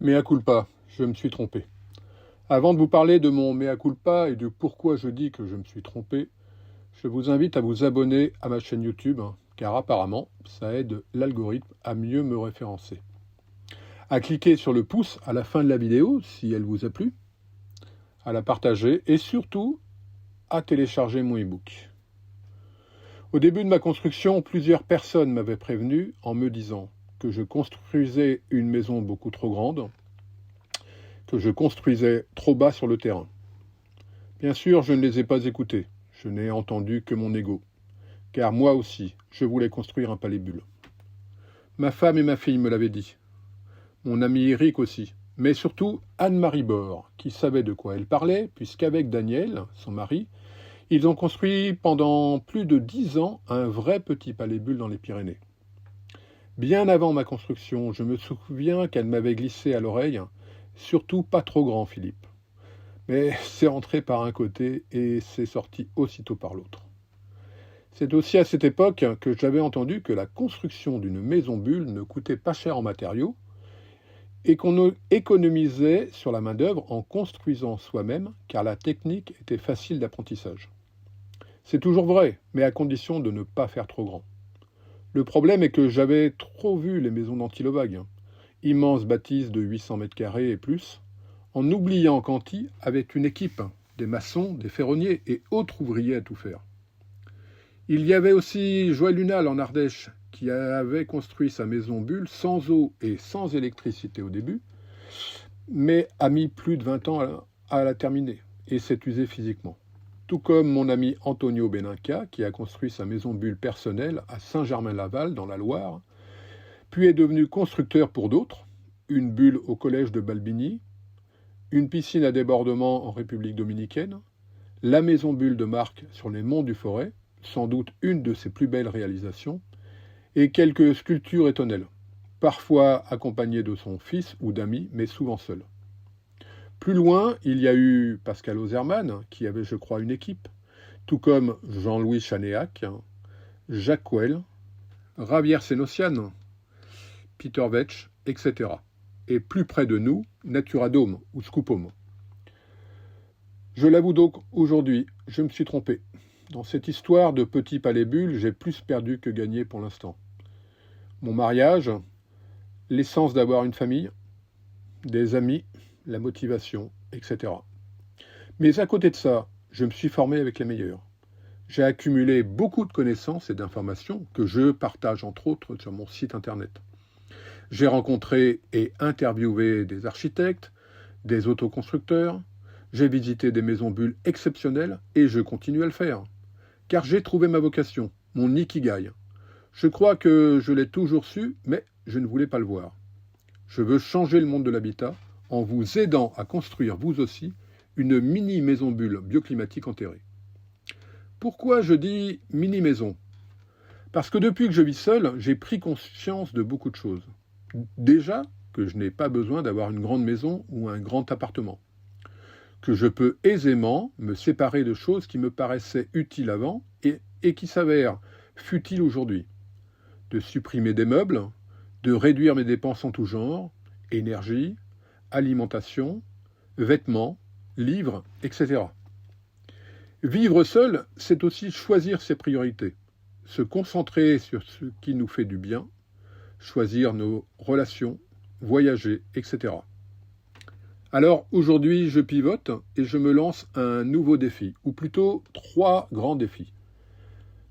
Mea culpa, je me suis trompé. Avant de vous parler de mon mea culpa et de pourquoi je dis que je me suis trompé, je vous invite à vous abonner à ma chaîne YouTube, car apparemment, ça aide l'algorithme à mieux me référencer. À cliquer sur le pouce à la fin de la vidéo si elle vous a plu, à la partager et surtout à télécharger mon e-book. Au début de ma construction, plusieurs personnes m'avaient prévenu en me disant que je construisais une maison beaucoup trop grande, que je construisais trop bas sur le terrain. Bien sûr, je ne les ai pas écoutés, je n'ai entendu que mon ego, car moi aussi, je voulais construire un palais bulle. Ma femme et ma fille me l'avaient dit, mon ami Eric aussi, mais surtout Anne-Marie Bord, qui savait de quoi elle parlait, puisqu'avec Daniel, son mari, ils ont construit pendant plus de 10 ans un vrai petit palais bulle dans les Pyrénées. Bien avant ma construction, je me souviens qu'elle m'avait glissé à l'oreille, surtout pas trop grand, Philippe. Mais c'est entré par un côté et c'est sorti aussitôt par l'autre. C'est aussi à cette époque que j'avais entendu que la construction d'une maison bulle ne coûtait pas cher en matériaux et qu'on économisait sur la main-d'œuvre en construisant soi-même, car la technique était facile d'apprentissage. C'est toujours vrai, mais à condition de ne pas faire trop grand. Le problème est que j'avais trop vu les maisons d'Antilovague, immenses bâtisses de 800 mètres carrés et plus, en oubliant qu'Anti avait une équipe, des maçons, des ferronniers et autres ouvriers à tout faire. Il y avait aussi Joël Lunal en Ardèche, qui avait construit sa maison bulle sans eau et sans électricité au début, mais a mis plus de 20 ans à la terminer et s'est usé physiquement. Tout comme mon ami Antonio Beninca, qui a construit sa maison bulle personnelle à Saint-Germain-Laval, dans la Loire, puis est devenu constructeur pour d'autres, une bulle au collège de Balbini, une piscine à débordement en République dominicaine, la maison bulle de Marc sur les monts du Forêt, sans doute une de ses plus belles réalisations, et quelques sculptures et tonnelles, parfois accompagnées de son fils ou d'amis, mais souvent seul. Plus loin, il y a eu Pascal Ozerman, qui avait, je crois, une équipe, tout comme Jean-Louis Chanéac, Jacques Couel, Javier Sénocian, Peter Vetch, etc. Et plus près de nous, Naturadome ou Scoopome. Je l'avoue donc aujourd'hui, je me suis trompé. Dans cette histoire de petit palais bulle, j'ai plus perdu que gagné pour l'instant. Mon mariage, l'essence d'avoir une famille, des amis, la motivation, etc. Mais à côté de ça, je me suis formé avec les meilleurs. J'ai accumulé beaucoup de connaissances et d'informations que je partage entre autres sur mon site internet. J'ai rencontré et interviewé des architectes, des autoconstructeurs, j'ai visité des maisons bulles exceptionnelles et je continue à le faire. Car j'ai trouvé ma vocation, mon ikigai. Je crois que je l'ai toujours su, mais je ne voulais pas le voir. Je veux changer le monde de l'habitat en vous aidant à construire vous aussi une mini maison bulle bioclimatique enterrée. Pourquoi je dis mini maison ? Parce que depuis que je vis seul, j'ai pris conscience de beaucoup de choses. Déjà, que je n'ai pas besoin d'avoir une grande maison ou un grand appartement. Que je peux aisément me séparer de choses qui me paraissaient utiles avant et qui s'avèrent futiles aujourd'hui. De supprimer des meubles, de réduire mes dépenses en tout genre, énergie, alimentation, vêtements, livres, etc. Vivre seul, c'est aussi choisir ses priorités, se concentrer sur ce qui nous fait du bien, choisir nos relations, voyager, etc. Alors aujourd'hui, je pivote et je me lance un nouveau défi, ou plutôt 3 grands défis.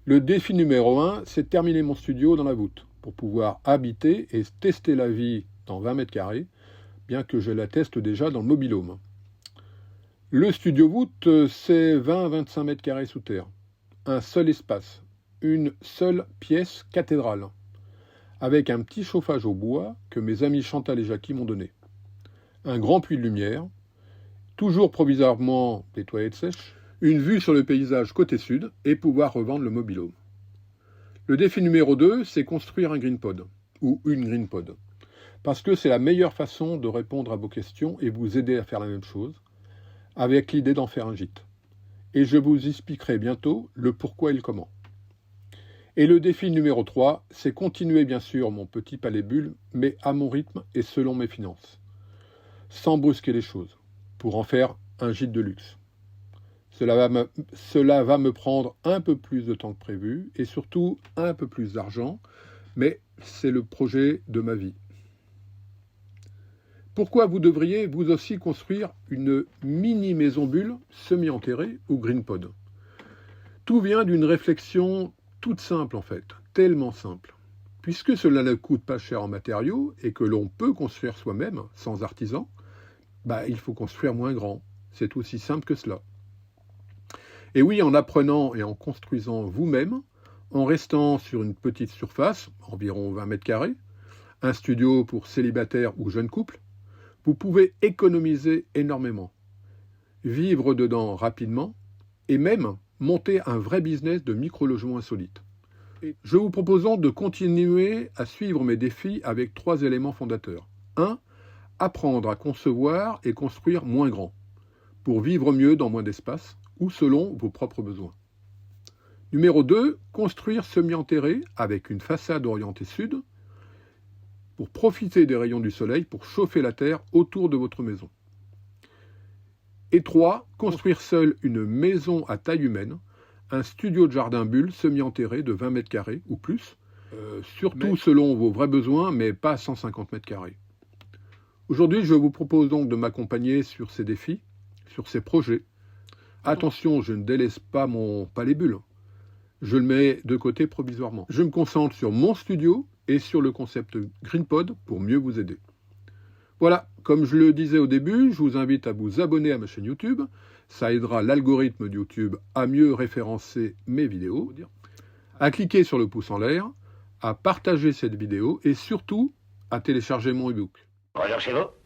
Le défi numéro 1, c'est terminer mon studio dans la voûte, pour pouvoir habiter et tester la vie dans 20 mètres carrés, bien que je la teste déjà dans le mobil-home. Le studio voûte, c'est 20-25 mètres carrés sous terre. Un seul espace, une seule pièce cathédrale, avec un petit chauffage au bois que mes amis Chantal et Jackie m'ont donné. Un grand puits de lumière, toujours provisoirement des toilettes sèches, une vue sur le paysage côté sud et pouvoir revendre le mobil-home. Le défi numéro 2, c'est construire un green pod, ou une green pod, parce que c'est la meilleure façon de répondre à vos questions et vous aider à faire la même chose, avec l'idée d'en faire un gîte. Et je vous expliquerai bientôt le pourquoi et le comment. Et le défi numéro 3, c'est continuer bien sûr mon petit palais bulle, mais à mon rythme et selon mes finances. sans brusquer les choses, pour en faire un gîte de luxe. Cela va me prendre un peu plus de temps que prévu et surtout un peu plus d'argent, mais c'est le projet de ma vie. Pourquoi vous devriez vous aussi construire une mini maison bulle semi-enterrée ou green pod? Tout vient d'une réflexion toute simple en fait, tellement simple. Puisque cela ne coûte pas cher en matériaux et que l'on peut construire soi-même, sans artisan, il faut construire moins grand. C'est aussi simple que cela. Et oui, en apprenant et en construisant vous-même, en restant sur une petite surface, environ 20 mètres carrés, un studio pour célibataires ou jeunes couples, vous pouvez économiser énormément, vivre dedans rapidement et même monter un vrai business de micro-logement insolite. Je vous propose donc de continuer à suivre mes défis avec 3 éléments fondateurs. 1. Apprendre à concevoir et construire moins grand, pour vivre mieux dans moins d'espace ou selon vos propres besoins. Numéro 2. Construire semi-enterré avec une façade orientée sud, pour profiter des rayons du soleil pour chauffer la terre autour de votre maison. Et 3. Construire seul une maison à taille humaine, un studio de jardin bulle semi-enterré de 20 mètres carrés ou plus, surtout selon vos vrais besoins, mais pas 150 mètres carrés. Aujourd'hui, je vous propose donc de m'accompagner sur ces défis, sur ces projets. Attention, je ne délaisse pas mon palais bulle. Je le mets de côté provisoirement. Je me concentre sur mon studio et sur le concept GreenPod pour mieux vous aider. Voilà, comme je le disais au début, je vous invite à vous abonner à ma chaîne YouTube. Ça aidera l'algorithme de YouTube à mieux référencer mes vidéos, à cliquer sur le pouce en l'air, à partager cette vidéo et surtout à télécharger mon e-book. Bonjour chez vous.